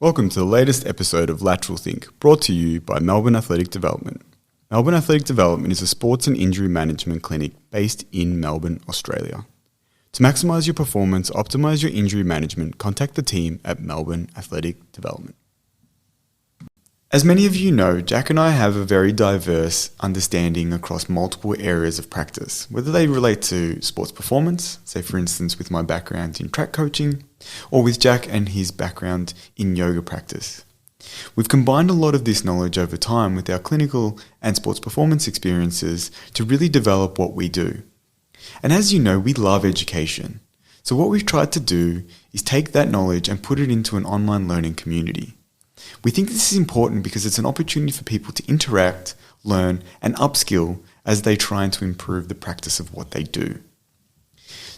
Welcome to the latest episode of Lateral Think, brought to you by Melbourne Athletic Development. Melbourne Athletic Development is a sports and injury management clinic based in Melbourne, Australia. To maximise your performance, optimise your injury management, contact the team at Melbourne Athletic Development. As many of you know, Jack and I have a very diverse understanding across multiple areas of practice, whether they relate to sports performance, say for instance with my background in track coaching, or with Jack and his background in yoga practice. We've combined a lot of this knowledge over time with our clinical and sports performance experiences to really develop what we do. And as you know, we love education. So what we've tried to do is take that knowledge and put it into an online learning community. We think this is important because it's an opportunity for people to interact, learn, and upskill as they try to improve the practice of what they do.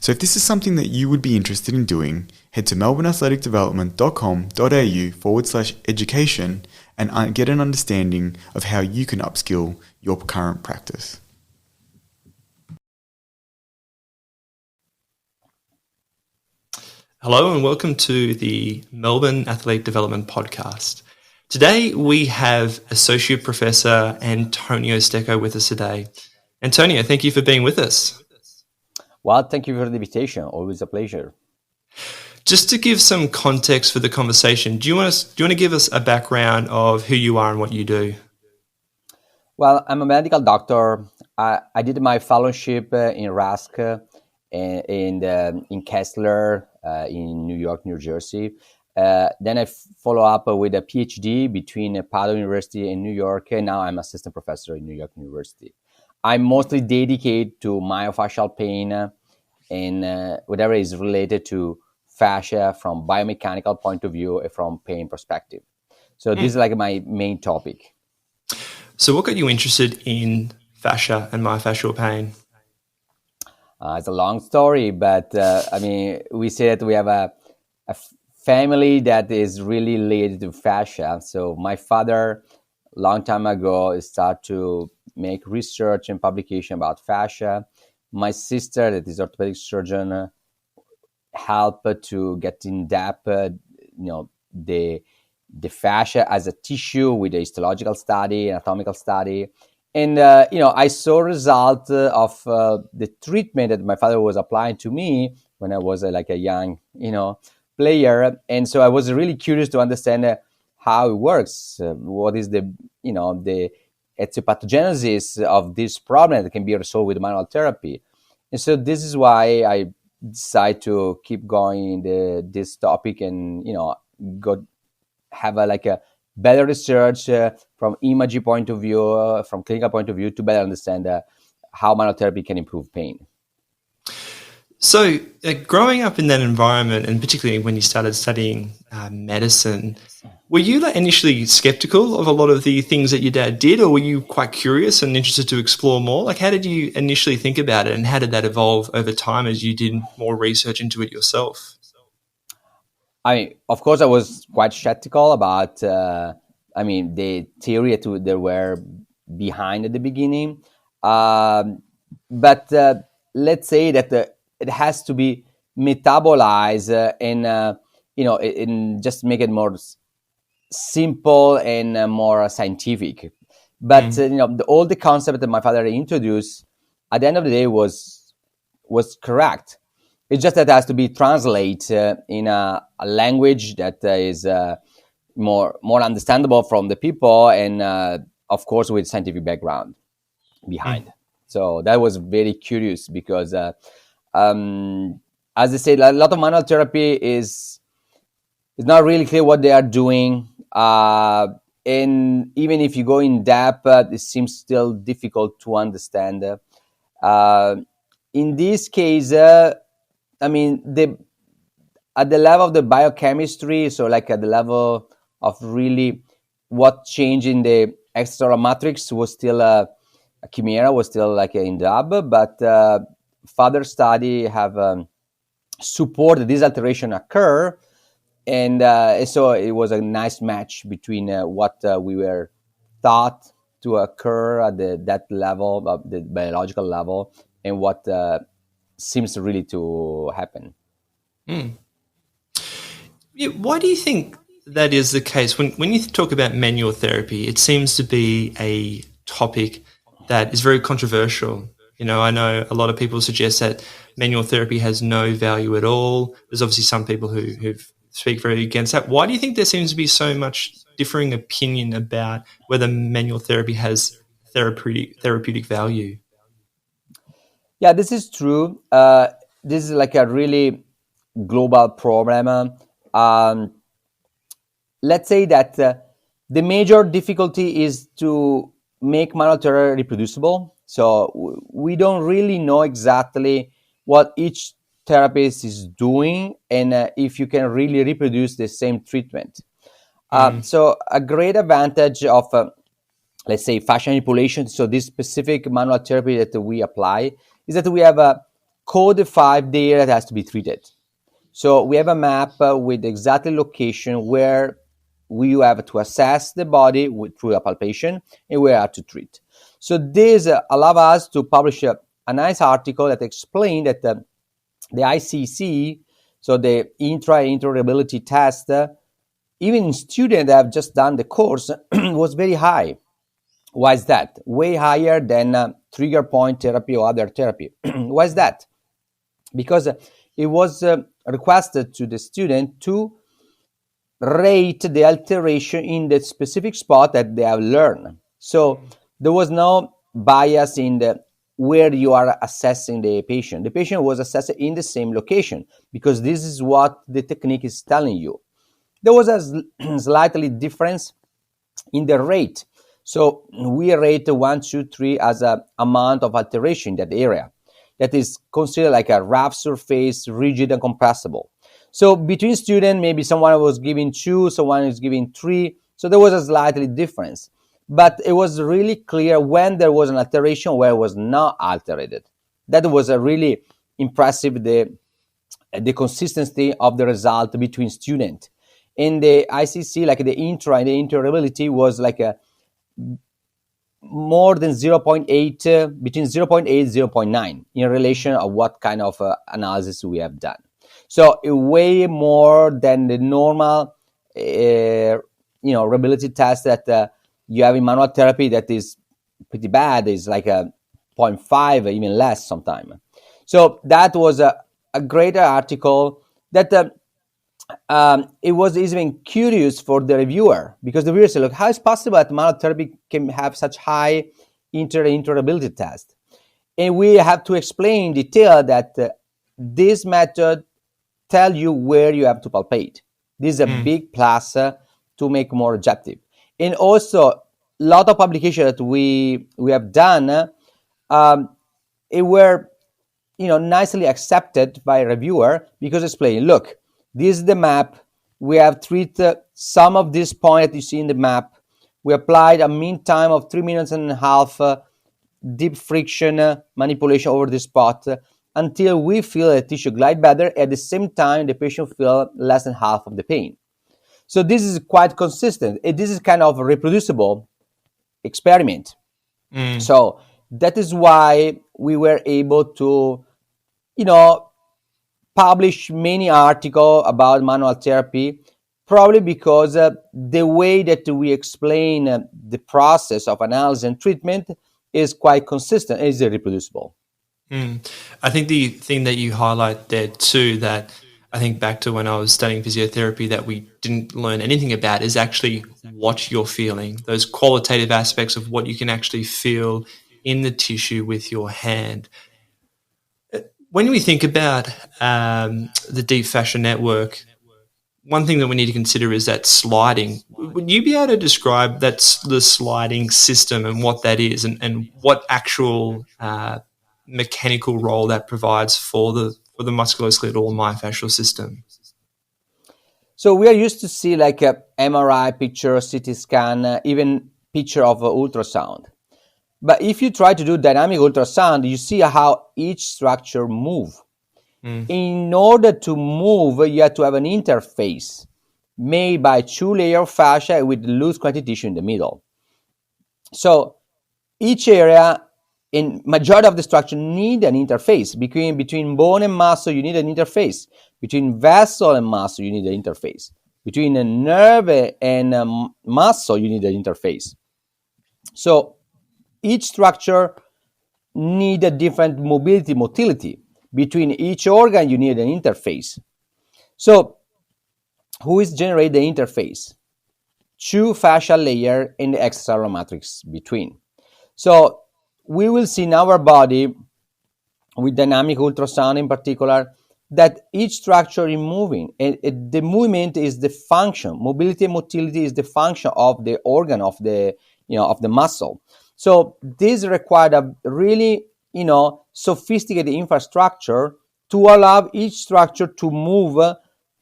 So if this is something that you would be interested in doing, head to melbourneathleticdevelopment.com.au/education and get an understanding of how you can upskill your current practice. Hello and welcome to the Melbourne Athletic Development Podcast. Today we have Associate Professor Antonio Stecco with us today. Antonio, thank you for being with us. Well, thank you for the invitation. Always a pleasure. Just to give some context for the conversation, do you want to give us a background of who you are and what you do? Well, I'm a medical doctor. I did my fellowship in Rask in Kessler in New York, New Jersey. Then I follow up with a PhD between Padua University and New York. And now I'm assistant professor in New York University. I'm mostly dedicated to myofascial pain and whatever is related to fascia from biomechanical point of view and from pain perspective. So this is like my main topic. So what got you interested in fascia and myofascial pain? It's a long story, but we say that we have a family that is really related to fascia. So my father, long time ago, started to make research and publication about fascia. My sister, that is orthopedic surgeon, helped to get in depth, the fascia as a tissue with a histological study, anatomical study. And, I saw result of the treatment that my father was applying to me when I was like a young, player. And so I was really curious to understand how it works. What is the etiopathogenesis of this problem that can be resolved with manual therapy. And so this is why I decided to keep going in this topic and, have a better research from imaging point of view, from clinical point of view, to better understand how manual therapy can improve pain. So growing up in that environment, and particularly when you started studying medicine, were you initially skeptical of a lot of the things that your dad did, or were you quite curious and interested to explore more? How did you initially think about it, and how did that evolve over time as you did more research into it yourself? Of course, I was quite skeptical about, the theory that were behind at the beginning. But let's say that it has to be metabolized and just make it more simple and more scientific. But all the concept that my father introduced at the end of the day was correct. It's just that it has to be translated in a language that is more understandable from the people, and of course with scientific background behind. So that was very curious because, as I said, a lot of manual therapy is not really clear what they are doing. And even if you go in depth, it seems still difficult to understand. In this case, at the level of the biochemistry, so at the level of really what changed in the extracellular matrix was still a chimera, was still in dub, but further study have supported this alteration occur. And so it was a nice match between what we were thought to occur at that level, of the biological level, and what seems really to happen. Yeah, why do you think that is the case, when you talk about manual therapy, it seems to be a topic that is very controversial. I know a lot of people suggest that manual therapy has no value at all. There's obviously some people who speak very against that. Why do you think there seems to be so much differing opinion about whether manual therapy has therapeutic value? Yeah, this is true. This is like a really global problem. Let's say that the major difficulty is to make manual therapy reproducible. So we don't really know exactly what each therapist is doing and if you can really reproduce the same treatment. So a great advantage of, let's say, fascia manipulation, so this specific manual therapy that we apply, is that we have a codified data that has to be treated. So we have a map with exactly location where we have to assess the body through a palpation and where to treat. So this allows us to publish a nice article that explains that the ICC, so the intra-interoperability test, even in students that have just done the course, was very high. Why is that? Way higher than trigger point therapy or other therapy. Why is that? Because it was requested to the student to rate the alteration in the specific spot that they have learned. So there was no bias in the where you are assessing the patient. The patient was assessed in the same location because this is what the technique is telling you. There was a slightly difference in the rate. So we rate 1, 2, 3 as an amount of alteration in that area that is considered like a rough surface, rigid and compressible. So between students, maybe someone was giving 2, someone is giving 3. So there was a slightly difference. But it was really clear when there was an alteration, where it was not alterated. That was a really impressive, the consistency of the result between students. In the ICC, like the intra and the interoperability was like a more than 0.8, between 0.8 and 0.9 in relation of what kind of analysis we have done. So way more than the normal, reliability test that you have in manual therapy that is pretty bad. Is like a 0.5, even less sometimes. So that was a greater article that it was even curious for the reviewer, because the reviewer said, look, how is it possible that manual therapy can have such high interoperability test? And we have to explain in detail that this method tell you where you have to palpate. This is a big plus to make more objective. And also, a lot of publications that we have done, it were nicely accepted by a reviewer, because explain, look, this is the map. We have treated some of this point that you see in the map. We applied a mean time of 3.5 minutes, deep friction manipulation over the spot until we feel the tissue glide better. At the same time, the patient feel less than half of the pain. So this is quite consistent. This is kind of a reproducible experiment. So that is why we were able to, publish many articles about manual therapy, probably because the way that we explain the process of analysis and treatment is quite consistent, is reproducible. I think the thing that you highlight there too, that I think back to when I was studying physiotherapy, that we didn't learn anything about, is actually what you're feeling, those qualitative aspects of what you can actually feel in the tissue with your hand. When we think about the deep fascia network, one thing that we need to consider is that sliding. Would you be able to describe the sliding system and what that is, and what actual mechanical role that provides for the musculoskeletal or myofascial system? So we are used to see like a MRI picture, CT scan, even picture of ultrasound. But if you try to do dynamic ultrasound, you see how each structure move. In order to move, you have to have an interface made by 2 layers of fascia with loose connective tissue in the middle. So each area, in majority of the structure, need an interface. Between bone and muscle, you need an interface. Between vessel and muscle, you need an interface. Between a nerve and a muscle, you need an interface. So each structure need a different motility. Between each organ, you need an interface. So who is generate the interface? Two fascial layer and the extracellular matrix between. So we will see in our body, with dynamic ultrasound in particular, that each structure is moving, and the movement is the function. Mobility and motility is the function of the organ, of the of the muscle. So this required a really sophisticated infrastructure to allow each structure to move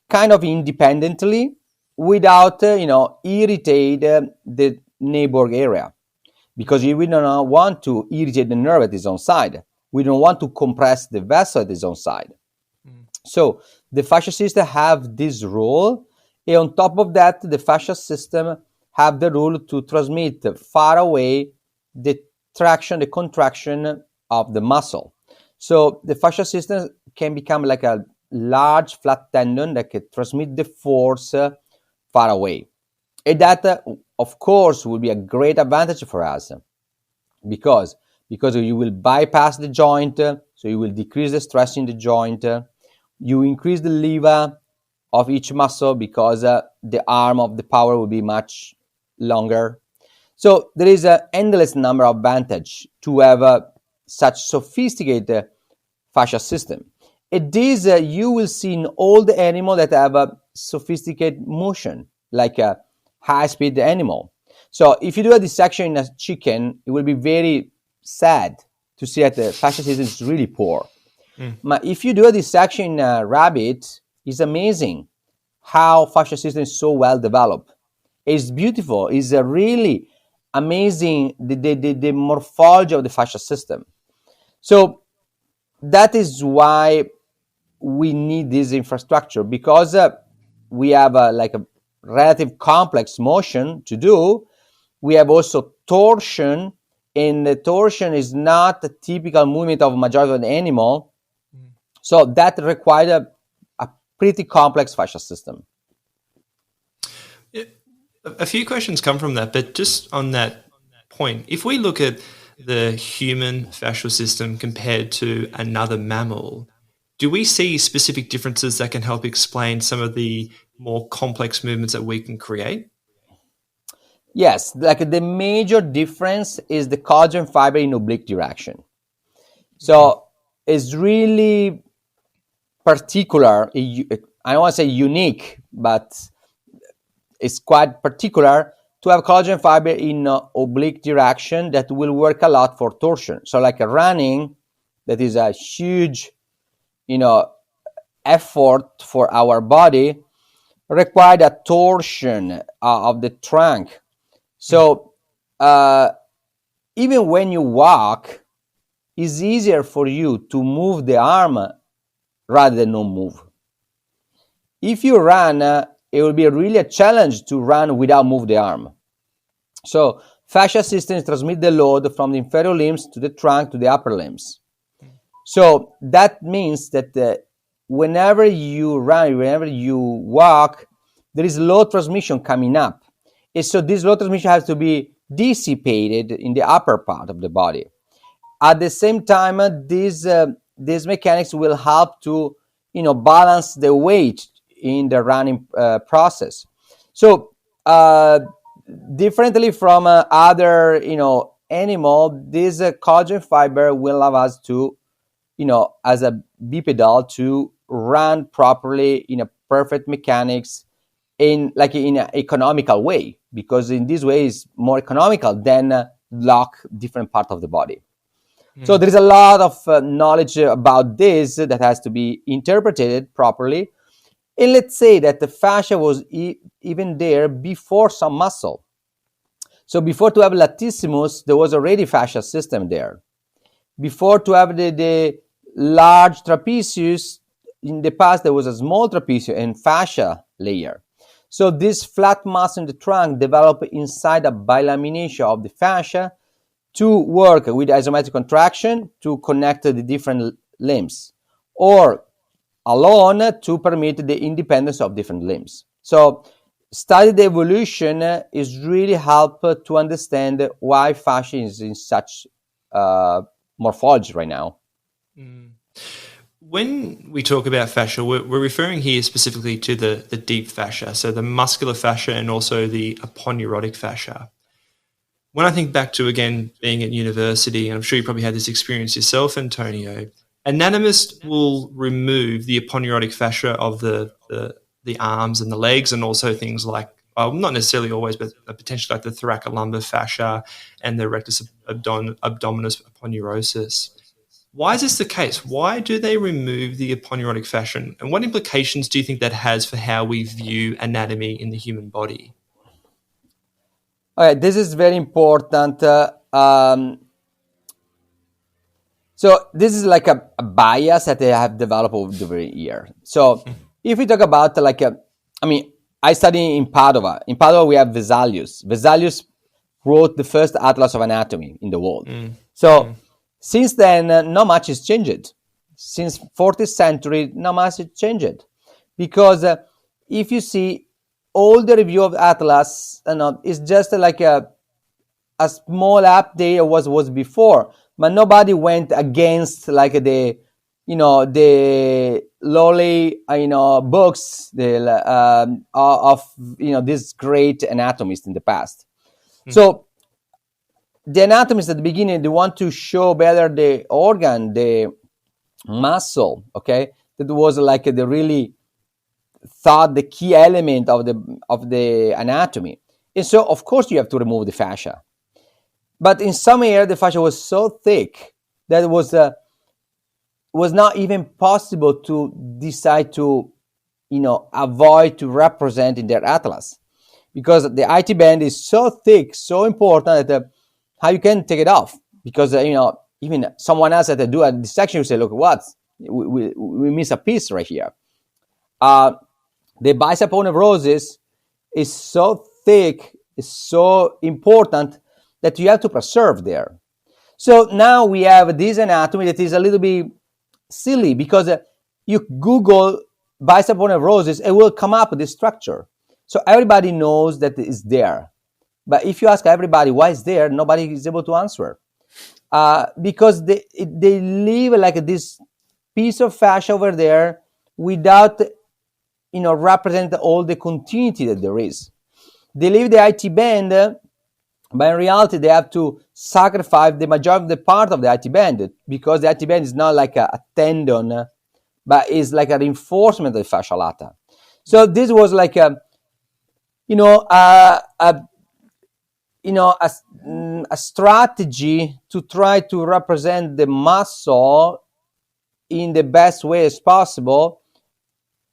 kind of independently without irritate the neighbor area, because we don't want to irritate the nerve at its own side. We don't want to compress the vessel at its own side. So the fascia system have this role, and on top of that, the fascia system have the role to transmit far away the traction, the contraction of the muscle. So the fascia system can become like a large flat tendon that can transmit the force far away. And that, of course, will be a great advantage for us because you will bypass the joint, so you will decrease the stress in the joint. You increase the lever of each muscle because the arm of the power will be much longer. So there is an endless number of advantages to have such sophisticated fascia system. And this you will see in all the animals that have a sophisticated motion, like a high-speed animal. So if you do a dissection in a chicken, it will be very sad to see that the fascia system is really poor. But if you do a dissection in a rabbit, it's amazing how fascia system is so well developed. It's beautiful. It's a really amazing, the morphology of the fascia system. So that is why we need this infrastructure, because we have like a relative complex motion to do. We have also torsion, and the torsion is not a typical movement of majority of the animal. So that required a pretty complex fascia system. A few questions come from that, but just on that point, if we look at the human fascial system compared to another mammal, do we see specific differences that can help explain some of the more complex movements that we can create? Yes, like the major difference is the collagen fiber in oblique direction. So it's really particular. I don't want to say unique, but it's quite particular to have collagen fiber in oblique direction that will work a lot for torsion. So like a running, that is a huge, effort for our body, required a torsion of the trunk. So even when you walk, it's easier for you to move the arm rather than not move. If you run, it will be really a challenge to run without move the arm. So fascia systems transmit the load from the inferior limbs to the trunk to the upper limbs. So that means that whenever you run, whenever you walk, there is load transmission coming up. And so this load transmission has to be dissipated in the upper part of the body. At the same time, these mechanics will help to balance the weight in the running process. So differently from other animal, this collagen fiber will allow us to as a bipedal to run properly in a perfect mechanics in an economical way, because in this way is more economical than lock different part of the body. So there is a lot of knowledge about this that has to be interpreted properly. And let's say that the fascia was even there before some muscle. So before to have latissimus, there was already fascia system there. Before to have the large trapezius, in the past there was a small trapezius and fascia layer. So this flat mass in the trunk developed inside a bilamination of the fascia to work with isometric contraction to connect the different limbs, or alone to permit the independence of different limbs. So study the evolution is really help to understand why fascia is in such morphology right now. When we talk about fascia, we're referring here specifically to the deep fascia, so the muscular fascia and also the aponeurotic fascia. When I think back to, again, being at university, and I'm sure you probably had this experience yourself, Antonio, anatomists will remove the aponeurotic fascia of the arms and the legs, and also things like, well, not necessarily always, but potentially like the thoracolumbar fascia and the rectus abdominis aponeurosis. Why is this the case? Why do they remove the aponeurotic fascia? And what implications do you think that has for how we view anatomy in the human body? Okay, this is very important. So this is like a bias that they have developed over the year. So if we talk about I study in Padova. In Padova, we have Vesalius. Vesalius wrote the first atlas of anatomy in the world. So since then, not much has changed. Since 14th century, not much has changed. Because if you see all the review of atlas, it's just like a small update of what was before. But nobody went against like the lowly books of these great anatomists in the past. So the anatomists at the beginning, they want to show better the organ, the muscle, okay, that was like the really thought the key element of the anatomy. And so of course you have to remove the fascia, but in some area the fascia was so thick that it was not even possible to decide to avoid to represent in their atlas, because the IT band is so thick, so important that how you can take it off, because even someone else that do a dissection will say, look, what we miss a piece right here. The bicep neurosis is so thick, is so important that you have to preserve there. So now we have this anatomy that is a little bit silly, because you Google bicep neurosis, it will come up with this structure. So everybody knows that it's there. But if you ask everybody why it's there, nobody is able to answer. Because they leave like this piece of fascia over there without represent all the continuity that there is. They leave the IT band, but in reality they have to sacrifice the majority of the part of the IT band, because the IT band is not like a tendon, but is like a reinforcement of the fascia lata. So this was like a strategy to try to represent the muscle in the best way as possible.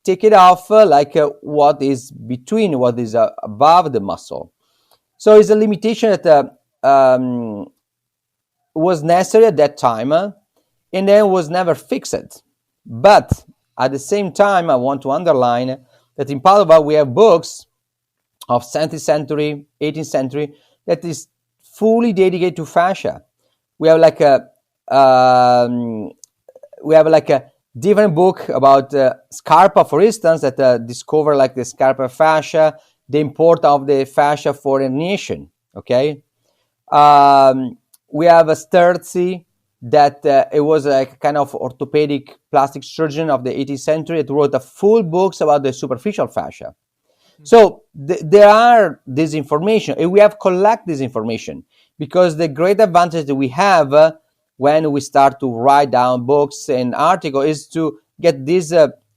Take it off what is between, what is above the muscle. So it's a limitation that was necessary at that time, and then was never fixed. But at the same time, I want to underline that in Padova we have books of 17th century, 18th century that is fully dedicated to fascia. We have like a different book about Scarpa, for instance, that discover like the Scarpa fascia, the import of the fascia for herniation. Okay, we have a Sterzi that it was a kind of orthopedic plastic surgeon of the 18th century that wrote a full books about the superficial fascia. So there are this information, and we have collect this information, because the great advantage that we have when we start to write down books and articles is to get this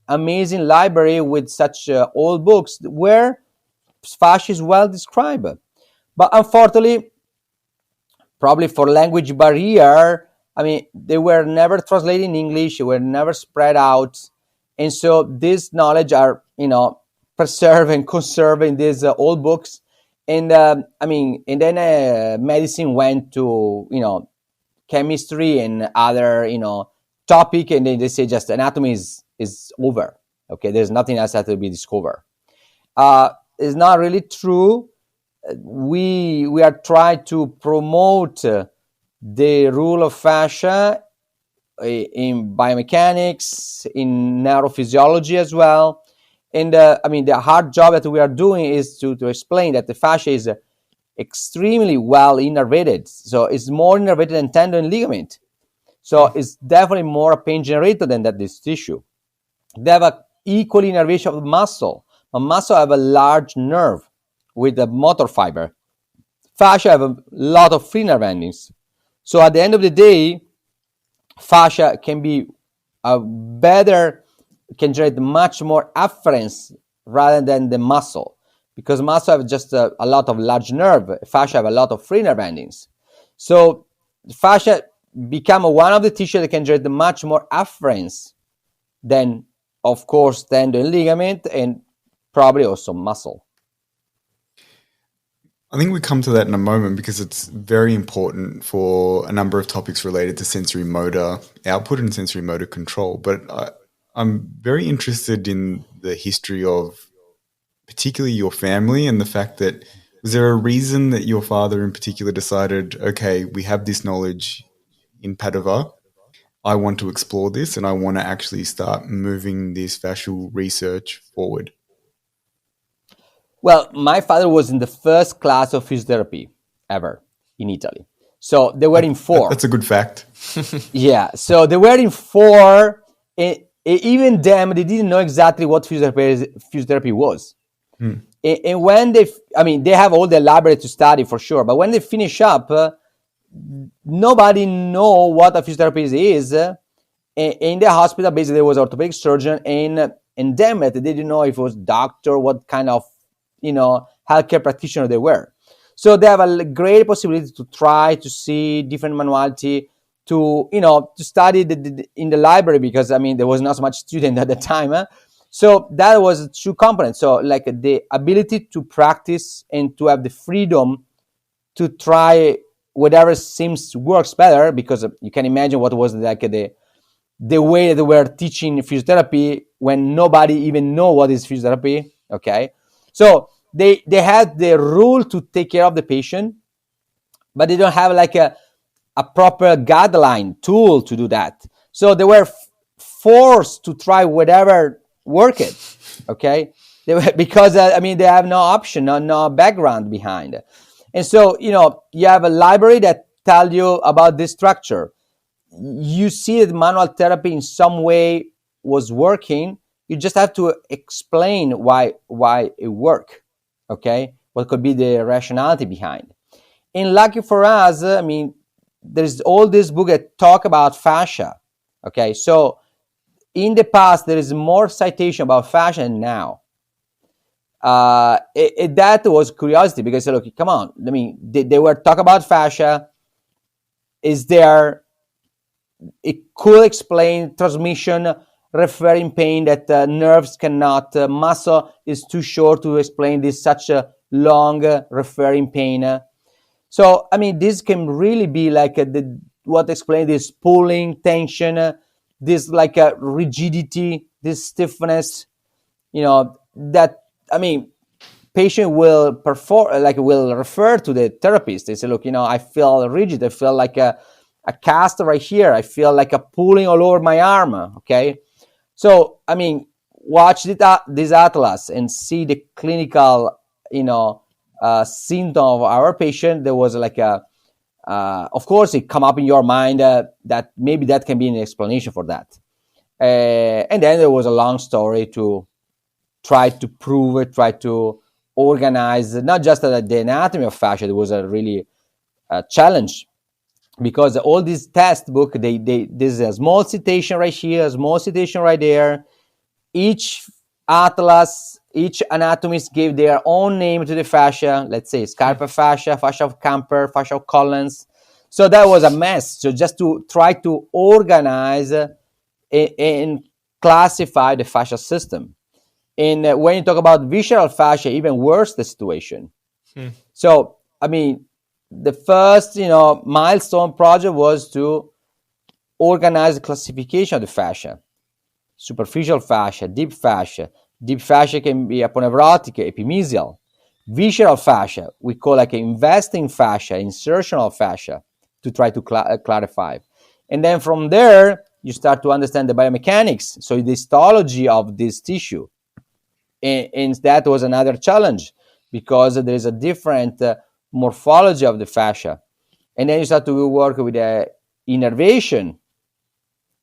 amazing library with such old books where fascia is well described. But unfortunately, probably for language barrier, they were never translated in English, they were never spread out. And so this knowledge are, preserved and conserved in these old books. And and then medicine went to, chemistry and other, topic. And then they say just anatomy is over. Okay, there's nothing else that to be discovered. It's not really true. We are trying to promote the rule of fascia in biomechanics, in neurophysiology as well. And I mean, the hard job that we are doing is to explain that the fascia is extremely well innervated. So it's more innervated than tendon and ligament. So it's definitely more a pain generator than this tissue. They have a equal innervation of the muscle. A muscle have a large nerve with a motor fiber. Fascia have a lot of free nerve endings. So at the end of the day, fascia can be a better, can generate much more afference rather than the muscle, because muscle have just a lot of large nerve. Fascia have a lot of free nerve endings. So fascia become one of the tissues that can generate much more afference than, of course, tendon and ligament, and probably also muscle. I think we come to that in a moment because it's very important for a number of topics related to sensory motor output and sensory motor control. But I'm very interested in the history of particularly your family and the fact that, was there a reason that your father in particular decided, okay, we have this knowledge in Padova, I want to explore this and I want to actually start moving this fascial research forward? Well, my father was in the first class of physiotherapy ever in Italy. So they were in 4. That's a good fact. Yeah. So they were in 4. Even them, they didn't know exactly what physiotherapy was. And when they have all the library to study for sure. But when they finish up, nobody know what a physiotherapist is. In the hospital, basically, there was an orthopedic surgeon, and damn it, they didn't know if it was doctor, what kind of healthcare practitioner they were. So they have a great possibility to try to see different manuality, to study in the library, because there was not so much student at the time. So that was 2 components. So like the ability to practice and to have the freedom to try whatever seems works better, because you can imagine what was like the way that they were teaching physiotherapy when nobody even know what is physiotherapy. Okay, so they had the rule to take care of the patient, but they don't have like a proper guideline tool to do that. So they were forced to try whatever worked. Okay, they were, because they have no option, no background behind. And so you have a library that tell you about this structure. You see that manual therapy in some way was working. You just have to explain why it worked. Okay, what could be the rationality behind. And lucky for us, there's all this book that talk about fascia. Okay, so in the past there is more citation about fascia than now. That was curiosity, because look, come on, they were talking about fascia. Is there? It could explain transmission, referring pain that nerves cannot. Muscle is too short to explain this such a long referring pain. So this can really be like what explains this pulling, tension, this like a rigidity, this stiffness. That patient will will refer to the therapist. They say, look, I feel rigid. I feel like a cast right here. I feel like a pulling all over my arm. Okay, so watch this atlas and see the clinical symptom of our patient. There was like of course it come up in your mind that maybe that can be an explanation for that, and then there was a long story to try to prove it, try to organize not just the anatomy of fascia. It was a really challenge, because all these test book, there's a small citation right here, a small citation right there. Each atlas, each anatomist gave their own name to the fascia. Let's say scarpa fascia, fascia of Camper, fascia of Collins. So that was a mess. So just to try to organize and classify the fascia system. And when you talk about visceral fascia, even worse the situation. So the first milestone project was to organize the classification of the fascia. Superficial fascia, deep fascia. Deep fascia can be aponeurotic, epimysial. Visceral fascia, we call like investing fascia, insertional fascia, to try to clarify. And then from there, you start to understand the biomechanics, so the histology of this tissue. and that was another challenge because there is a different morphology of the fascia. And then you start to work with the innervation.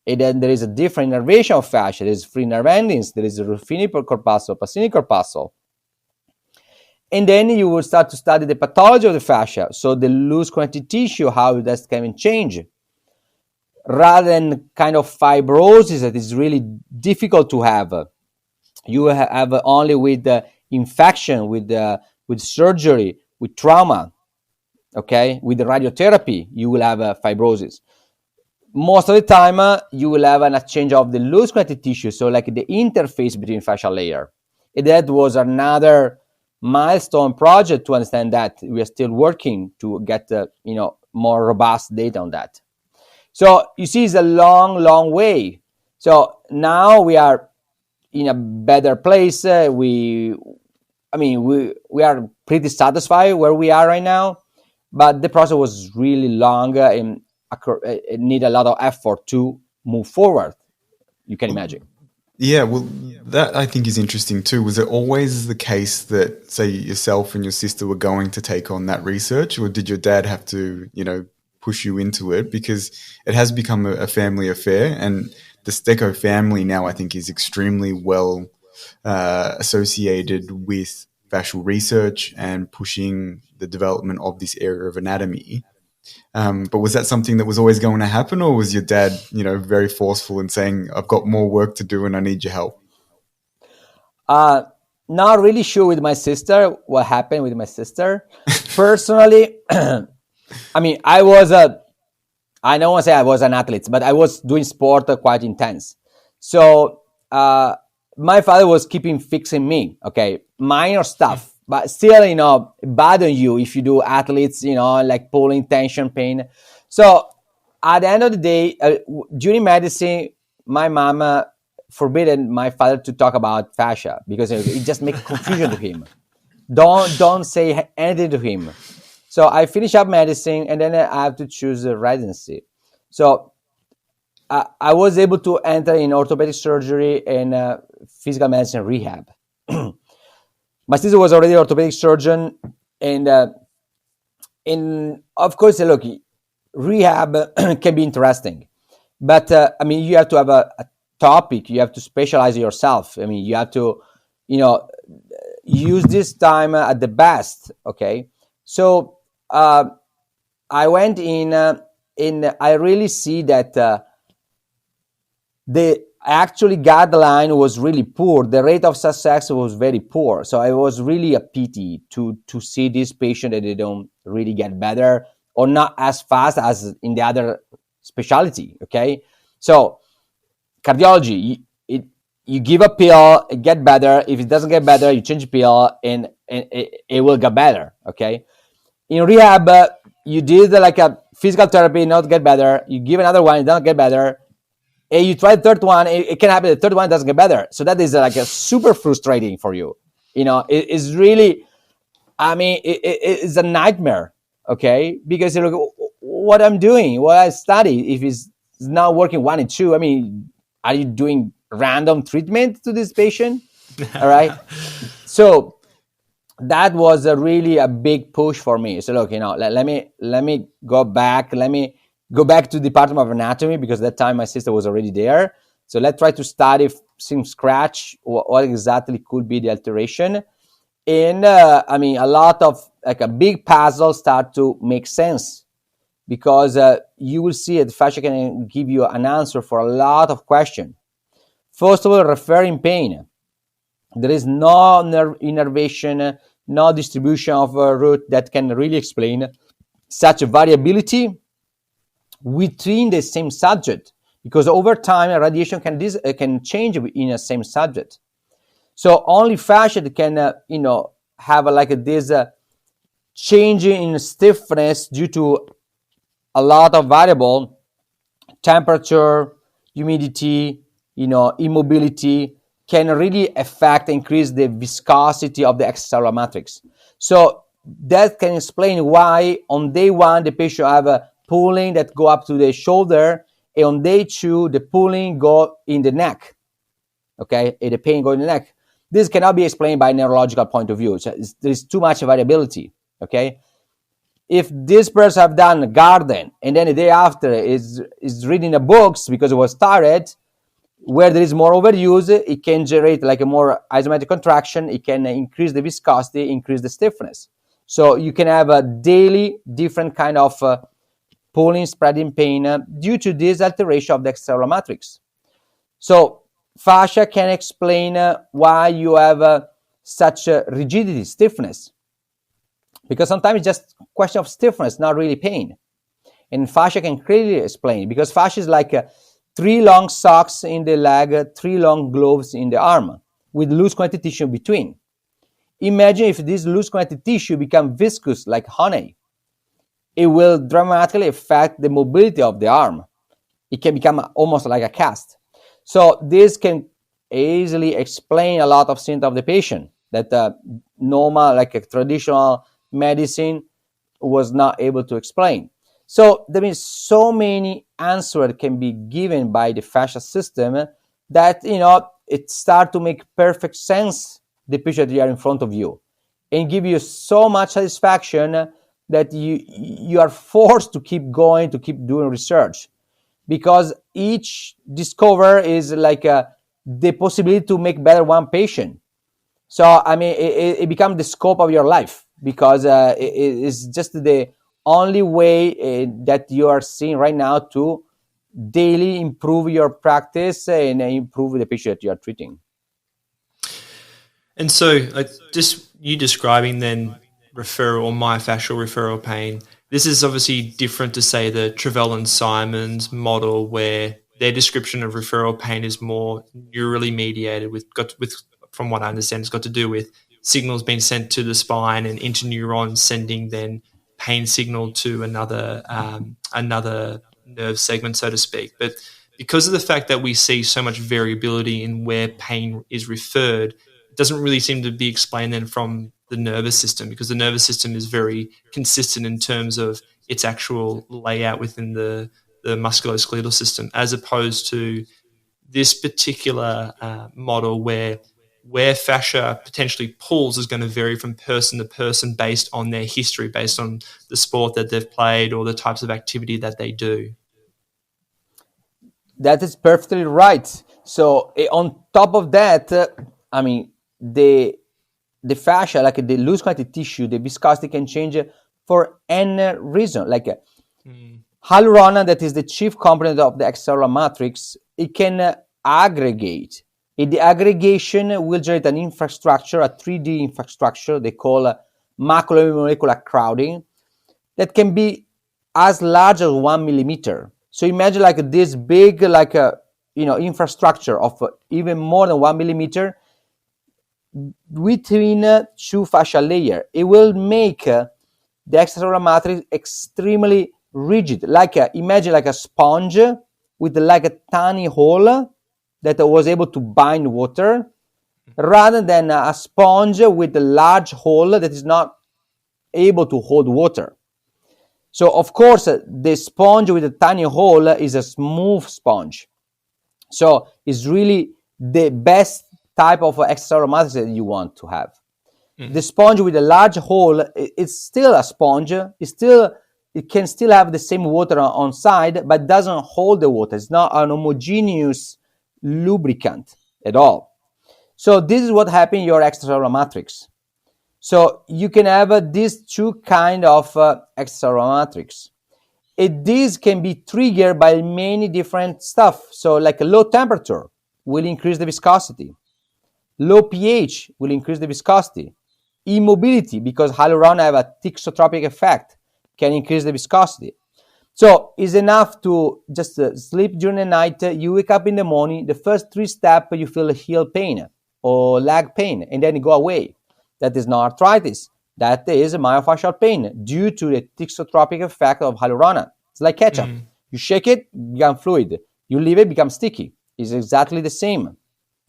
And then there is a different innervation of fascia. There is free nerve endings. There is a ruffinicorpuscle, pacinicorpuscle. And then you will start to study the pathology of the fascia. So the loose connective tissue, how that can change. Rather than kind of fibrosis that is really difficult to have. You have only with infection, with surgery, with trauma, okay, with the radiotherapy, you will have fibrosis. Most of the time, you will have a change of the loose connective tissue, so like the interface between fascial layer. And that was another milestone project to understand that. We are still working to get more robust data on that. So you see, it's a long way. So now we are in a better place. We are pretty satisfied where we are right now, but the process was really long and it need a lot of effort to move forward. You can imagine. Yeah, well, that I think is interesting too. Was it always the case that, say, yourself and your sister were going to take on that research, or did your dad have to, push you into it? Because it has become a family affair, and the Stecco family now, I think, is extremely well associated with fascial research and pushing the development of this area of anatomy. But was that something that was always going to happen, or was your dad, very forceful in saying, "I've got more work to do and I need your help"? Not really sure with my sister what happened with my sister. Personally, I don't want to say I was an athlete, but I was doing sport quite intense. So my father was keeping fixing me, okay, minor stuff, but still, bother you if you do athletes, like pulling, tension, pain. So at the end of the day, during medicine, my mama forbidden my father to talk about fascia because it just makes confusion to him. Don't say anything to him. So I finish up medicine, and then I have to choose a residency. So I was able to enter in orthopedic surgery and physical medicine rehab. My sister was already an orthopedic surgeon, and of course, look, rehab can be interesting, but you have to have a topic. You have to specialize yourself. You have to, use this time at the best. Okay, so I went in, and I really see that the actually guideline was really poor. The rate of success was very poor. So it was really a pity to see this patient that they don't really get better or not as fast as in the other specialty. Okay, so cardiology, you give a pill, it get better. If it doesn't get better, you change the pill, and it will get better. Okay. In rehab, you did like a physical therapy, not get better. You give another one, it doesn't get better. And you try the third one, it can happen. The third one doesn't get better. So that is like a super frustrating for you. It's really, it's a nightmare. Okay, because you look what I'm doing, what I study. If it's not working 1 and 2, are you doing random treatment to this patient? All right, so that was really a big push for me. So look, let me go back. Let me go back to the Department of Anatomy because that time my sister was already there. So let's try to study from scratch what exactly could be the alteration. And a lot of like a big puzzle start to make sense because you will see that fascia can give you an answer for a lot of questions. First of all, referring pain. There is no nerve innervation, no distribution of root that can really explain such a variability within the same subject, because over time radiation can change in a same subject. So only fascia can have this change in stiffness due to a lot of variable, temperature, humidity, immobility, can really increase the viscosity of the extracellular matrix. So that can explain why on day 1 the patient have a pulling that go up to the shoulder, and on day 2 the pulling go in the neck. Okay, and the pain go in the neck. This cannot be explained by a neurological point of view. So there's too much variability, okay? If this person have done a garden and then the day after is reading the books because it was tired, where there is more overuse, it can generate like a more isometric contraction. It can increase the viscosity, increase the stiffness. So you can have a daily different kind of pulling, spreading pain due to this alteration of the extracellular matrix. So fascia can explain why you have such rigidity, stiffness, because sometimes it's just a question of stiffness, not really pain. And fascia can clearly explain, because fascia is like 3 long socks in the leg, 3 long gloves in the arm, with loose connective tissue in between. Imagine if this loose connective tissue become viscous like honey. It will dramatically affect the mobility of the arm. It can become almost like a cast. So this can easily explain a lot of symptoms of the patient that normal, like a traditional medicine was not able to explain. So there is so many answers can be given by the fascia system that, it start to make perfect sense, the picture that you are in front of you, and give you so much satisfaction that you are forced to keep going, to keep doing research, because each discover is like the possibility to make better one patient. So I mean, it becomes the scope of your life, because it's just the only way that you are seeing right now to daily improve your practice and improve the patient that you are treating. And so, just you describing then referral or myofascial referral pain, this is obviously different to, say, the Travell and Simons model, where their description of referral pain is more neurally mediated, from what I understand, it's got to do with signals being sent to the spine and interneurons sending then pain signal to another nerve segment, so to speak. But because of the fact that we see so much variability in where pain is referred, it doesn't really seem to be explained then from the nervous system, because the nervous system is very consistent in terms of its actual layout within the musculoskeletal system, as opposed to this particular model where fascia potentially pulls is going to vary from person to person based on their history, based on the sport that they've played or the types of activity that they do. That is perfectly right. So on top of that, I mean, the fascia, like the loose connective tissue, the viscosity can change for any reason. Like hyaluronan, that is the chief component of the extracellular matrix, it can aggregate. The aggregation will generate an infrastructure, a 3D infrastructure they call macromolecular crowding, that can be as large as 1 millimeter. So imagine like this big, like infrastructure of even more than 1 millimeter between 2 fascial layers. It will make the extracellular matrix extremely rigid. Like imagine like a sponge with like a tiny hole that was able to bind water, rather than a sponge with a large hole that is not able to hold water. So of course, the sponge with a tiny hole is a smooth sponge. So it's really the best type of extracellular matrix that you want to have. The sponge with a large hole, it's still a sponge. It can still have the same water on side, but doesn't hold the water. It's not an homogeneous lubricant at all. So this is what happens in your extracellular matrix. So you can have these two kind of extracellular matrix. This can be triggered by many different stuff. So like a low temperature will increase the viscosity. Low pH will increase the viscosity. Immobility, because hyaluronan have a thixotropic effect, can increase the viscosity. So it's enough to just sleep during the night. You wake up in the morning, the first 3 steps, you feel a heel pain or leg pain, and then you go away. That is not arthritis. That is myofascial pain due to the thixotropic effect of hyaluronan. It's like ketchup. You shake it, become fluid. You leave it, become sticky. It's exactly the same.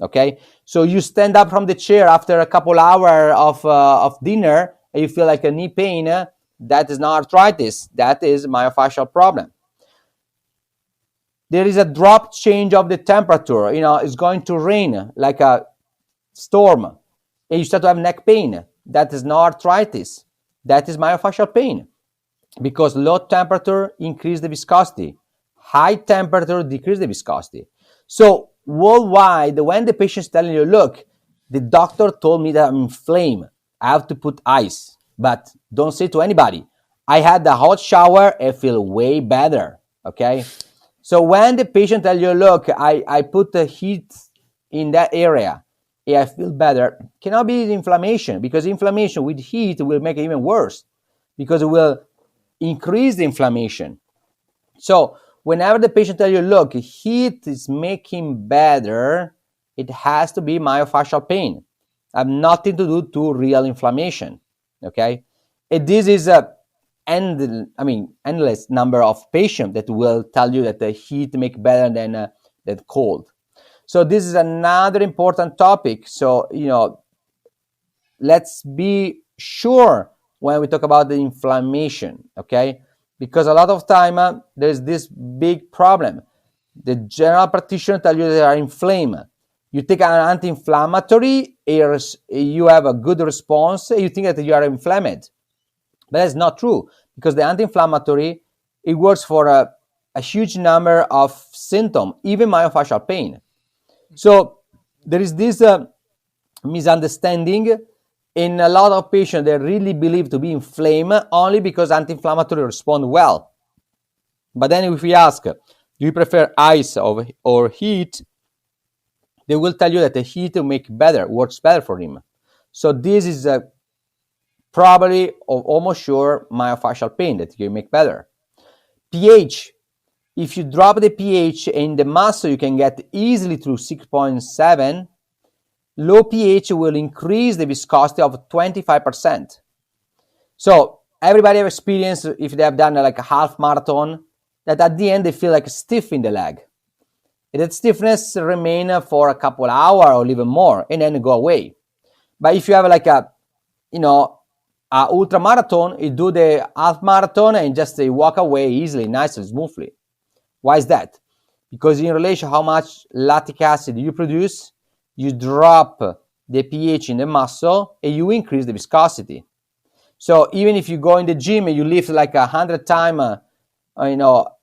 Okay? So you stand up from the chair after a couple hours of dinner, and you feel like a knee pain. That is not arthritis. That is myofascial problem. There is a drop change of the temperature. It's going to rain like storm, and you start to have neck pain. That is not arthritis. That is myofascial pain, because low temperature increase the viscosity, high temperature decrease the viscosity. So worldwide, when the patient is telling you, look, the doctor told me that I'm inflamed, I have to put ice, but don't say to anybody, I had the hot shower and feel way better, okay? So when the patient tells you, look, I put the heat in that area, and I feel better, cannot be inflammation, because inflammation with heat will make it even worse, because it will increase the inflammation. So whenever the patient tells you, look, heat is making better, it has to be myofascial pain. Have nothing to do to real inflammation, okay? And this is a endless number of patients that will tell you that the heat make better than cold. So this is another important topic. So, let's be sure when we talk about the inflammation, okay? Because a lot of time there's this big problem. The general practitioner tell you they are inflamed. You take an anti-inflammatory, you have a good response, you think that you are inflamed. But that's not true, because the anti-inflammatory, it works for a huge number of symptoms, even myofascial pain. So there is this misunderstanding in a lot of patients. They really believe to be inflamed only because anti-inflammatory respond well. But then if we ask, do you prefer ice or heat? They will tell you that the heat works better for him. So this is probably or almost sure myofascial pain that you make better. pH. If you drop the pH in the muscle, you can get easily through 6.7. Low pH will increase the viscosity of 25%. So everybody have experienced, if they have done like a half marathon, that at the end they feel like stiff in the leg. And that stiffness remain for a couple hours or even more, and then go away. But if you have like a ultra marathon, you do the half marathon and just walk away easily, nicely, smoothly. Why is that? Because in relation to how much lactic acid you produce, you drop the pH in the muscle and you increase the viscosity. So even if you go in the gym and you lift like 100 times,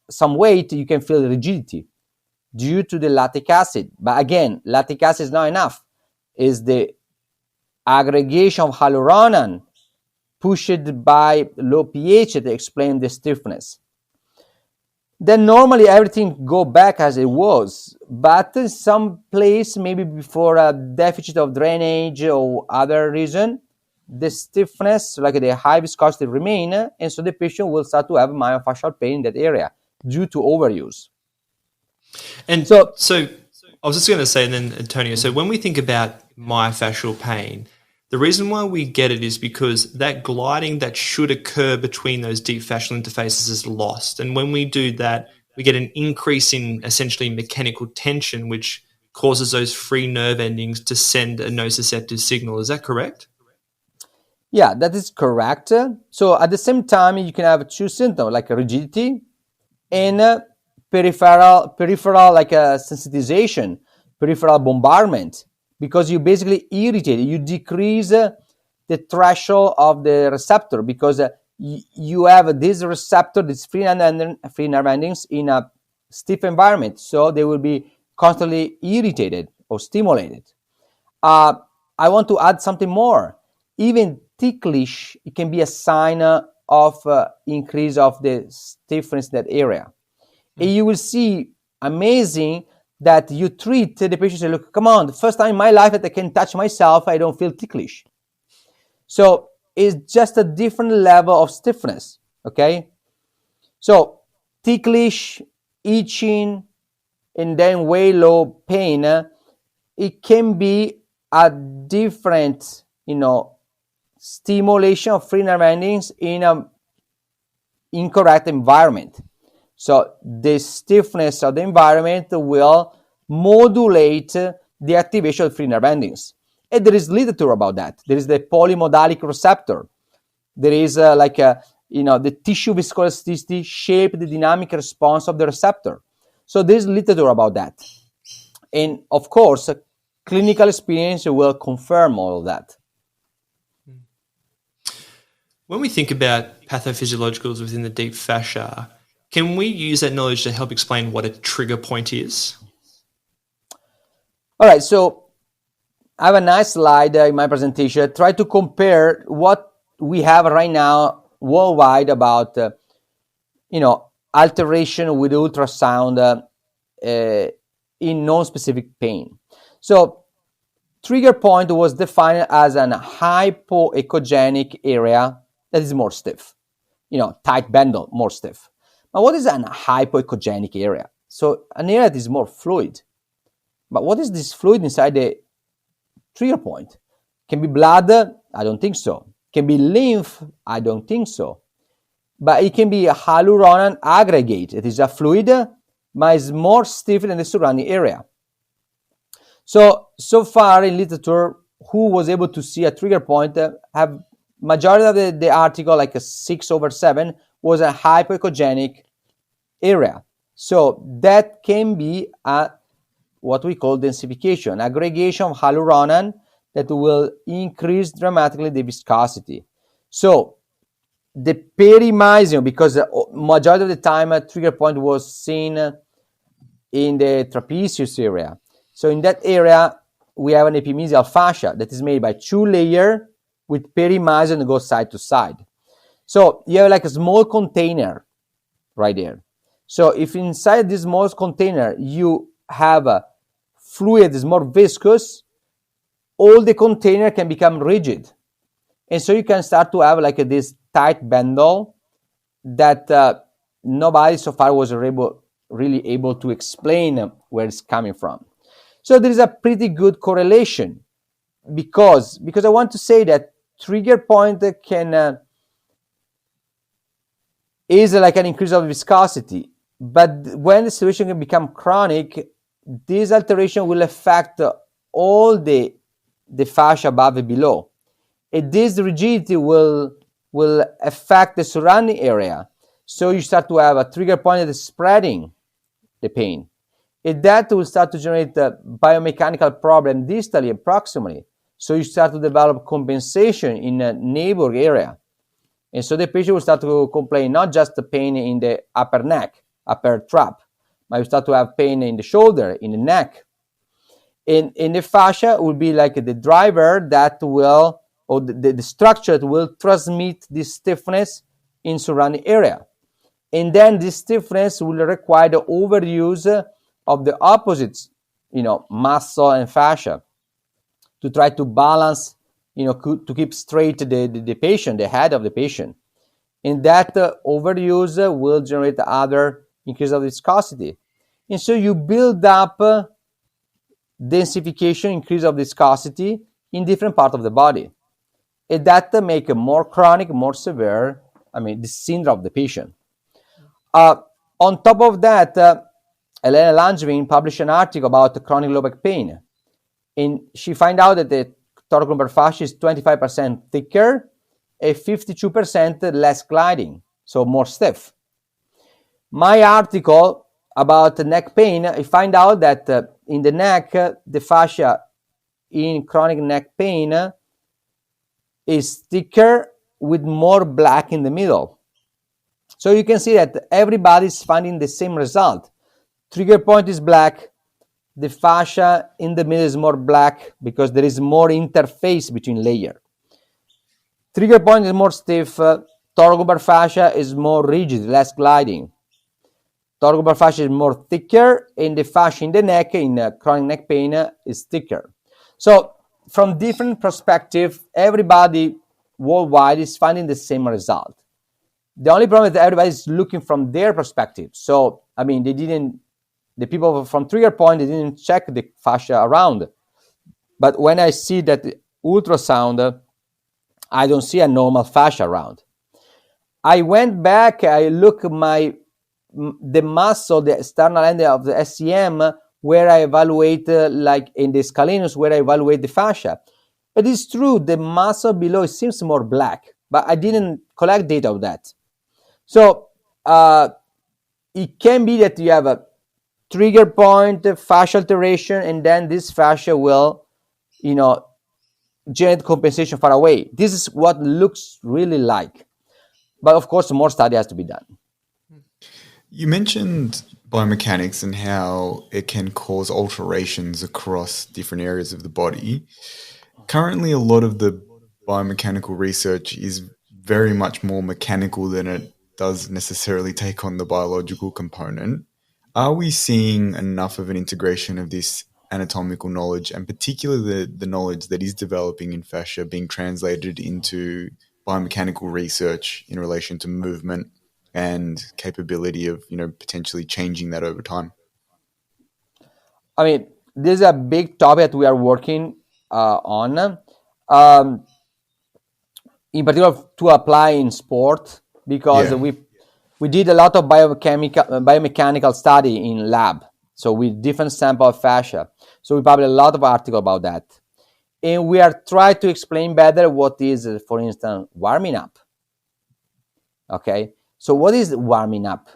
some weight, you can feel rigidity due to the lactic acid. But again, lactic acid is not enough. It's the aggregation of hyaluronan pushed by low pH that explain the stiffness. Then normally everything go back as it was, but in some place, maybe before a deficit of drainage or other reason, the stiffness, like the high viscosity, remain, and so the patient will start to have myofascial pain in that area due to overuse. And so I was just going to say then, Antonio, so when we think about myofascial pain, the reason why we get it is because that gliding that should occur between those deep fascial interfaces is lost. And when we do that, we get an increase in essentially mechanical tension, which causes those free nerve endings to send a nociceptive signal. Is that correct? Yeah, that is correct. So at the same time, you can have two symptoms, like rigidity and peripheral like a sensitization, peripheral bombardment, because you basically irritate, you decrease the threshold of the receptor, because you have this receptor, this free nerve endings in a stiff environment, so they will be constantly irritated or stimulated. I want to add something more. Even ticklish, it can be a sign of increase of the stiffness in that area. And you will see amazing that you treat the patient, say, look, come on, the first time in my life that I can touch myself, I don't feel ticklish. So it's just a different level of stiffness, okay? So ticklish, itching, and then way low pain, it can be a different, stimulation of free nerve endings in an incorrect environment. So the stiffness of the environment will modulate the activation of free nerve endings. And there is literature about that. There is the polymodalic receptor. There is the tissue viscosity shape the dynamic response of the receptor. So there is literature about that. And of course, clinical experience will confirm all of that. When we think about pathophysiologicals within the deep fascia, can we use that knowledge to help explain what a trigger point is? All right, so I have a nice slide in my presentation. I try to compare what we have right now worldwide about, alteration with ultrasound in non-specific pain. So trigger point was defined as an hypoechogenic area that is more stiff, tight bundle, more stiff. But what is an hypoechogenic area? So an area that is more fluid. But what is this fluid inside the trigger point? Can be blood? I don't think so. Can be lymph? I don't think so. But it can be a hyaluronan aggregate. It is a fluid, but is more stiff than the surrounding area. So far in literature, who was able to see a trigger point have majority of the article, like a 6/7, was a hypoechogenic area. So that can be what we call densification, aggregation of hyaluronan that will increase dramatically the viscosity. So the perimysium, because majority of the time a trigger point was seen in the trapezius area. So in that area, we have an epimysial fascia that is made by 2 layers with perimysium that goes side to side. So you have like a small container right there. So if inside this small container you have a fluid that is more viscous, all the container can become rigid. And so you can start to have like this tight bundle that nobody so far was really able to explain where it's coming from. So there is a pretty good correlation because I want to say that trigger point is like an increase of viscosity, but when the situation can become chronic, this alteration will affect all the fascia above and below. And this rigidity will affect the surrounding area. So you start to have a trigger point that is spreading the pain. And that will start to generate a biomechanical problem distally and proximally. So you start to develop compensation in a neighbor area. And so the patient will start to complain not just the pain in the upper neck, upper trap, but you start to have pain in the shoulder, in the neck. In the fascia will be like the driver that will, or the structure that will transmit this stiffness in surrounding area. And then this stiffness will require the overuse of the opposites, muscle and fascia to try to balance, to keep straight the patient, the head of the patient. And that overuse will generate other increase of viscosity. And so you build up densification, increase of viscosity in different parts of the body. And that make a more chronic, more severe, the syndrome of the patient. On top of that, Elena Langevin published an article about chronic low back pain. And she found out that the thoracolumbar fascia is 25% thicker and 52% less gliding, so more stiff. My article about neck pain, I find out that in the neck, the fascia in chronic neck pain is thicker with more black in the middle. So you can see that everybody is finding the same result. Trigger point is black. The fascia in the middle is more black because there is more interface between layers. Trigger point is more stiff. Thoracolumbar fascia is more rigid, less gliding. Thoracolumbar fascia is more thicker, and the fascia in the neck, in chronic neck pain, is thicker. So from different perspectives, everybody worldwide is finding the same result. The only problem is that everybody is looking from their perspective. So, the people from trigger point, they didn't check the fascia around. But when I see that ultrasound, I don't see a normal fascia around. I went back, I look the muscle, the external end of the SCM, where I evaluate, like in the scalenus, where I evaluate the fascia. It is true, the muscle below seems more black, but I didn't collect data of that. So it can be that you have trigger point, fascia alteration, and then this fascia will, generate compensation far away. This is what looks really like. But of course, more study has to be done. You mentioned biomechanics and how it can cause alterations across different areas of the body. Currently, a lot of the biomechanical research is very much more mechanical than it does necessarily take on the biological component. Are we seeing enough of an integration of this anatomical knowledge, and particularly the knowledge that is developing in fascia, being translated into biomechanical research in relation to movement and capability of, potentially changing that over time? I mean, this is a big topic that we are working on, um, in particular to apply in sport, because Yeah. we did a lot of biomechanical study in lab, so with different sample of fascia. So we published a lot of articles about that, and we are trying to explain better what is, for instance, warming up. Okay, so what is warming up?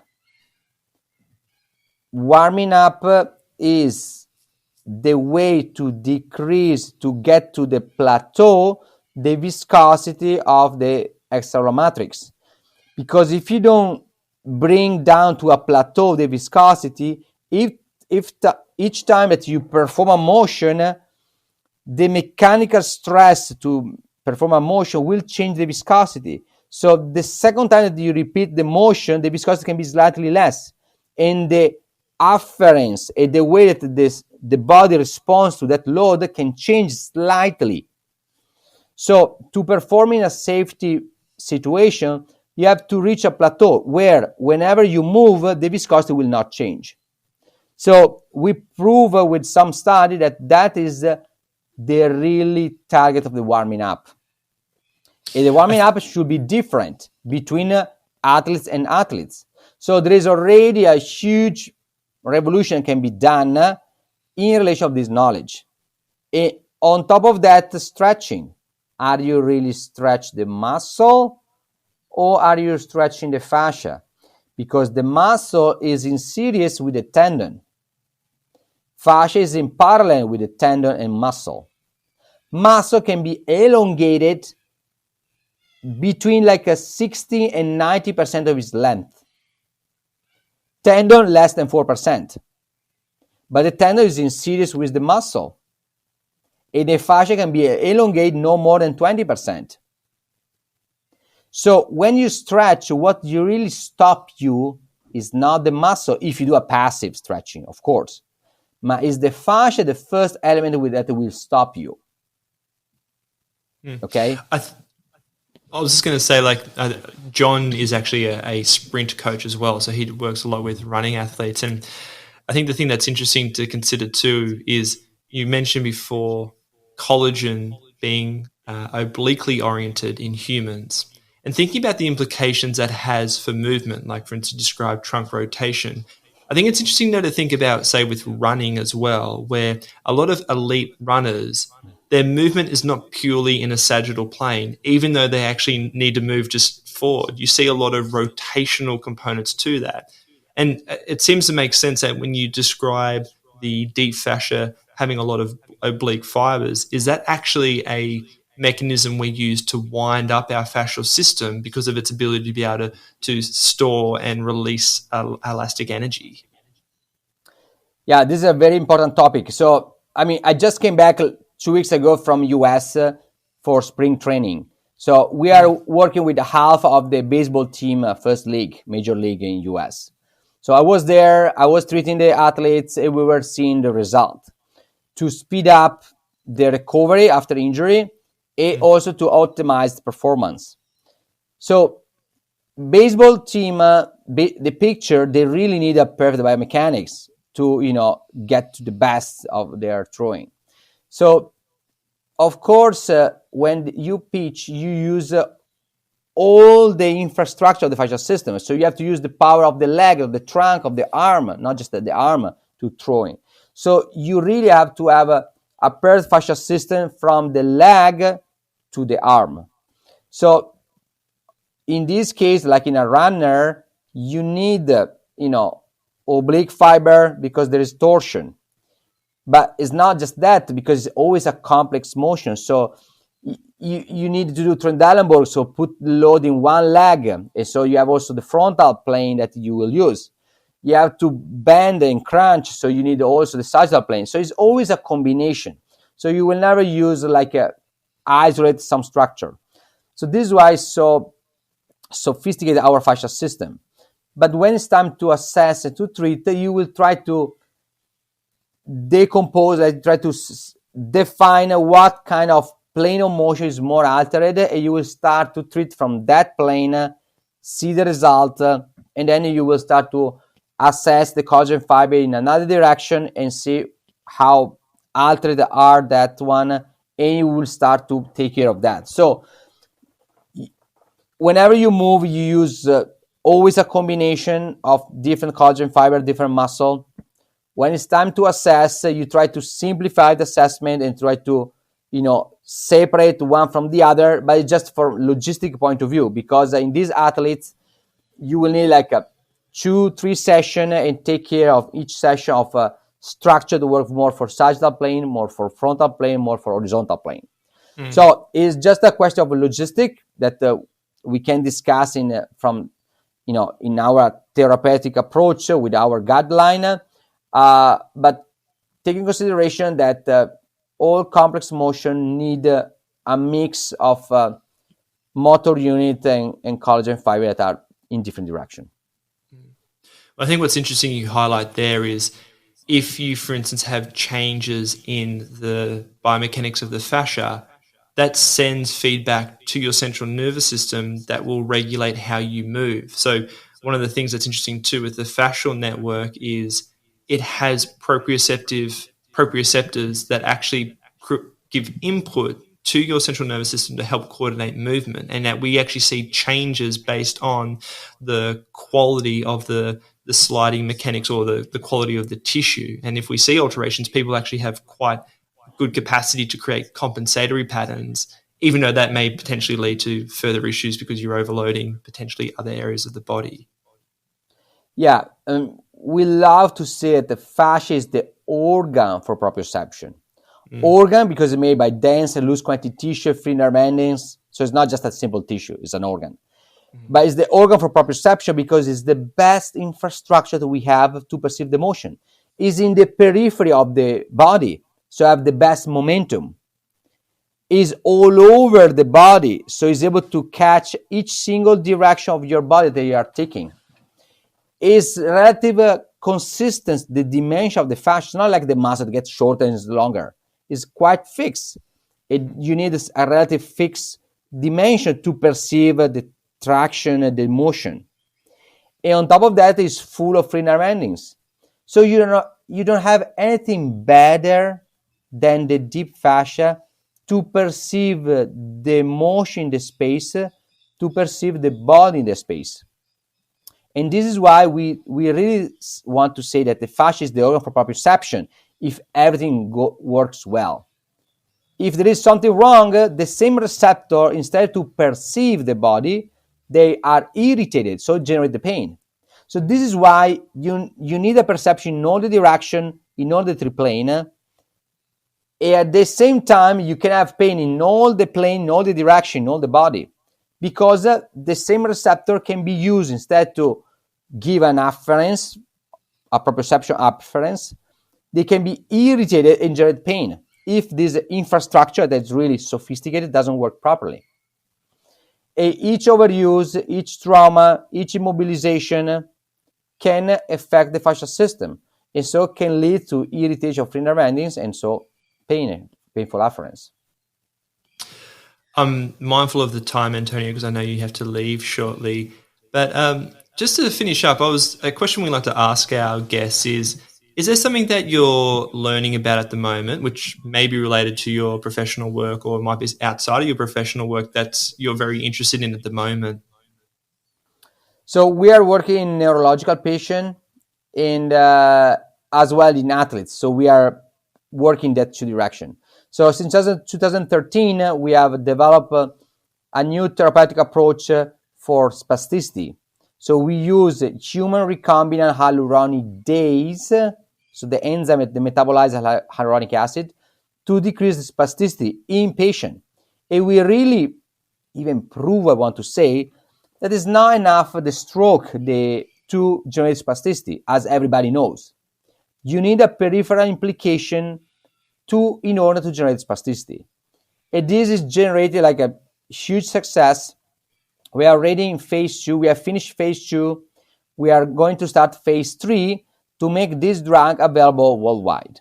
Warming up is the way to decrease, to get to the plateau, the viscosity of the extracellular matrix. Because if you don't bring down to a plateau the viscosity, each time that you perform a motion, the mechanical stress to perform a motion will change the viscosity. So the second time that you repeat the motion, the viscosity can be slightly less. And the afference and the way that the body responds to that load can change slightly. So to perform in a safety situation, you have to reach a plateau where whenever you move, the viscosity will not change. So we prove with some study that is the really target of the warming up. And the warming up should be different between athletes and athletes. So there is already a huge revolution can be done in relation of this knowledge. And on top of that, stretching. Are you really stretch the muscle, or are you stretching the fascia? Because the muscle is in series with the tendon. Fascia is in parallel with the tendon and muscle. Muscle can be elongated between like a 60 and 90% of its length. Tendon less than 4%. But the tendon is in series with the muscle. And the fascia can be elongated no more than 20%. So when you stretch, what you really stop you is not the muscle, if you do a passive stretching, of course. But is the fascia the first element that will stop you. Okay? I was just going to say, John is actually a sprint coach as well, so he works a lot with running athletes. And I think the thing that's interesting to consider too is you mentioned before collagen being obliquely oriented in humans, and thinking about the implications that has for movement, like for instance, describe trunk rotation. I think it's interesting though to think about, say, with running as well, where a lot of elite runners, their movement is not purely in a sagittal plane, even though they actually need to move just forward. You see a lot of rotational components to that. And it seems to make sense that when you describe the deep fascia having a lot of oblique fibers, is that actually a mechanism we use to wind up our fascial system because of its ability to be able to store and release elastic energy? Yeah, this is a very important topic. So, I mean, I just came back 2 weeks ago from US for spring training. So we are working with half of the baseball team, first league, major league in US. So I was there, I was treating the athletes, and we were seeing the result to speed up the recovery after injury and also to optimize the performance. So baseball team, the picture, they really need a perfect biomechanics to, get to the best of their throwing. So, of course, when you pitch, you use all the infrastructure of the fascial system. So you have to use the power of the leg, of the trunk, of the arm, not just the arm to throwing. So you really have to have a perfect fascial system from the leg to the arm. So in this case, like in a runner, you need, oblique fiber because there is torsion. But it's not just that, because it's always a complex motion. So you need to do Trendelenburg, so put load in one leg. And so you have also the frontal plane that you will use. You have to bend and crunch, so you need also the sagittal plane. So it's always a combination. So you will never use like a isolate some structure. So this is why it's so sophisticated our fascia system. But when it's time to assess and to treat, you will try to decompose, like try to define what kind of plane of motion is more altered, and you will start to treat from that plane, see the result, and then you will start to assess the collagen fiber in another direction and see how altered are that one, and you will start to take care of that. So whenever you move, you use always a combination of different collagen fiber, different muscle. When it's time to assess, you try to simplify the assessment and try to, separate one from the other, but just for logistic point of view, because in these athletes, you will need like a 2-3 session and take care of each session of a structured work, more for sagittal plane, more for frontal plane, more for horizontal plane. So it's just a question of logistic that we can discuss in our therapeutic approach with our guideline. But take in consideration that all complex motion need a mix of motor unit and collagen fiber that are in different direction. I think what's interesting you highlight there is if you, for instance, have changes in the biomechanics of the fascia, that sends feedback to your central nervous system that will regulate how you move. So one of the things that's interesting too with the fascial network is it has proprioceptors that actually give input to your central nervous system to help coordinate movement, and that we actually see changes based on the quality of the sliding mechanics or the quality of the tissue. And if we see alterations, people actually have quite good capacity to create compensatory patterns, even though that may potentially lead to further issues because you're overloading potentially other areas of the body. Yeah, we love to say that the fascia is the organ for proprioception. Organ because it's made by dense and loose quantity tissue, free nerve endings. So it's not just a simple tissue, it's an organ. But it's the organ for proprioception because it's the best infrastructure that we have to perceive the motion. It's in the periphery of the body, so have the best momentum. Is all over the body, so it's able to catch each single direction of your body that you are taking. Is relative consistent, the dimension of the fascia. It's not like the muscle gets shorter and is longer. It's quite fixed. You need a relative fixed dimension to perceive the traction and the motion. And on top of that, it's full of free nerve endings. So you don't have anything better than the deep fascia to perceive the motion in the space, to perceive the body in the space. And this is why we really want to say that the fascia is the organ for proprioception if everything works well. If there is something wrong, the same receptor, instead to perceive the body, they are irritated, so generate the pain. So this is why you need a perception in all the direction, in all the three plane. At the same time, you can have pain in all the plane, in all the direction, in all the body, because the same receptor can be used instead to give an afference, a proprioception afference. They can be irritated and generate pain if this infrastructure that's really sophisticated doesn't work properly. Each overuse, each trauma, each immobilization can affect the fascial system, and so can lead to irritation of free nerve endings and so painful afference. I'm mindful of the time, Antonio, because I know you have to leave shortly. But just to finish up, a question we like to ask our guests is there something that you're learning about at the moment, which may be related to your professional work or might be outside of your professional work that you're very interested in at the moment? So we are working in neurological patient and as well in athletes. So we are working that direction. So since 2013, we have developed a new therapeutic approach for spasticity. So we use human recombinant hyaluronidase, so the enzyme that metabolizes hyaluronic acid, to decrease the spasticity in patient. And we really even prove, I want to say, that it's not enough the stroke to generate spasticity, as everybody knows. You need a peripheral implication in order to generate spasticity. And this is generated like a huge success. We are already in phase 2. We have finished phase 2. We are going to start phase 3 to make this drug available worldwide.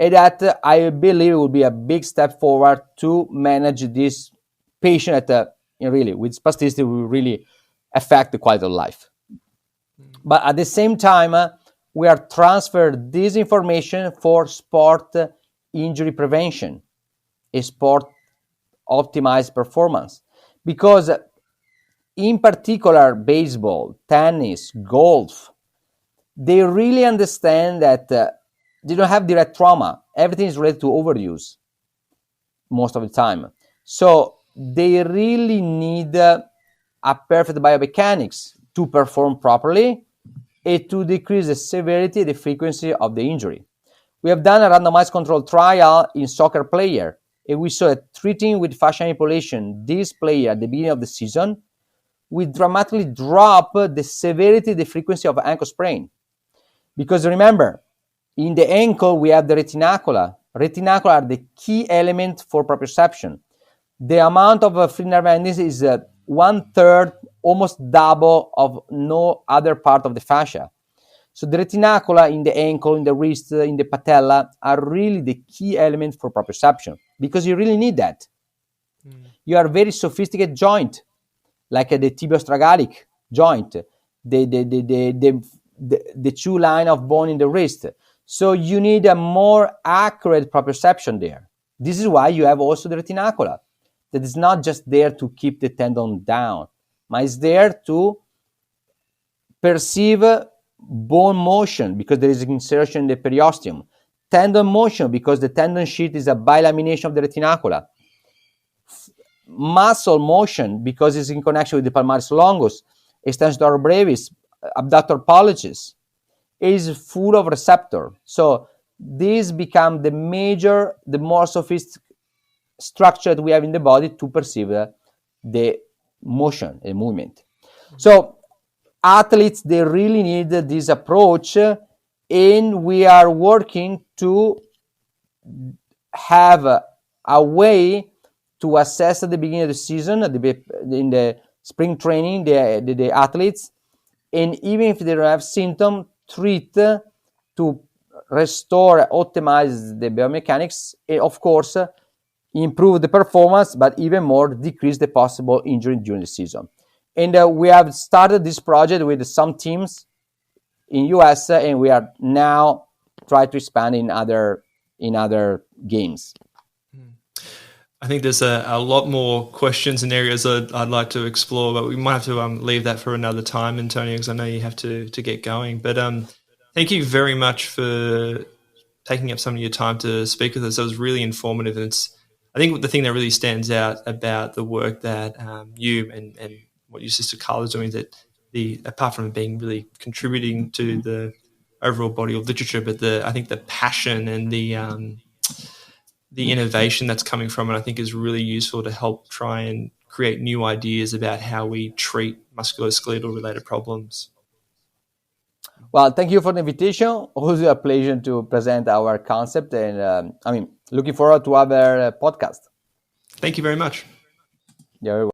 And that, I believe, will be a big step forward to manage this patient that really, with spasticity, will really affect the quality of life. But at the same time, we are transferring this information for sport injury prevention, a sport optimized performance. Because in particular, baseball, tennis, golf, they really understand that they don't have direct trauma. Everything is related to overuse most of the time. So they really need a perfect biomechanics to perform properly and to decrease the severity and the frequency of the injury. We have done a randomized controlled trial in soccer player, and we saw that treating with fascia manipulation this player at the beginning of the season, we dramatically drop the severity, the frequency of ankle sprain. Because remember, in the ankle, we have the retinacula. Retinacula are the key element for proprioception. The amount of free nerve endings is 1/3, almost double of no other part of the fascia. So the retinacula in the ankle, in the wrist, in the patella are really the key element for proprioception, because you really need that. You are a very sophisticated joint, like the tibiostragalic joint, the two line of bone in the wrist. So you need a more accurate proprioception there. This is why you have also the retinacula, that is not just there to keep the tendon down, but it's there to perceive bone motion, because there is an insertion in the periosteum. Tendon motion, because the tendon sheath is a bilamination of the retinacula. Muscle motion, because it's in connection with the palmaris longus, extensor brevis, abductor pollicis, is full of receptor. So these become the more sophisticated structure that we have in the body to perceive the motion and movement. So athletes, they really need this approach, and we are working to have a way to assess at the beginning of the season, in the spring training, the athletes, and even if they don't have symptoms, treat to restore, optimize the biomechanics, and of course, improve the performance, but even more, decrease the possible injury during the season. And we have started this project with some teams in US, and we are now trying to expand in other games. I think there's a lot more questions and areas that I'd like to explore, but we might have to leave that for another time, Antonio, because I know you have to get going. But thank you very much for taking up some of your time to speak with us. That was really informative. And I think the thing that really stands out about the work that you and what your sister Carla is doing is that apart from being really contributing to the overall body of literature, but I think the passion and the innovation that's coming from it, I think, is really useful to help try and create new ideas about how we treat musculoskeletal related problems. Well, thank you for the invitation. Always a pleasure to present our concept, and looking forward to other podcasts. Thank you very much. You're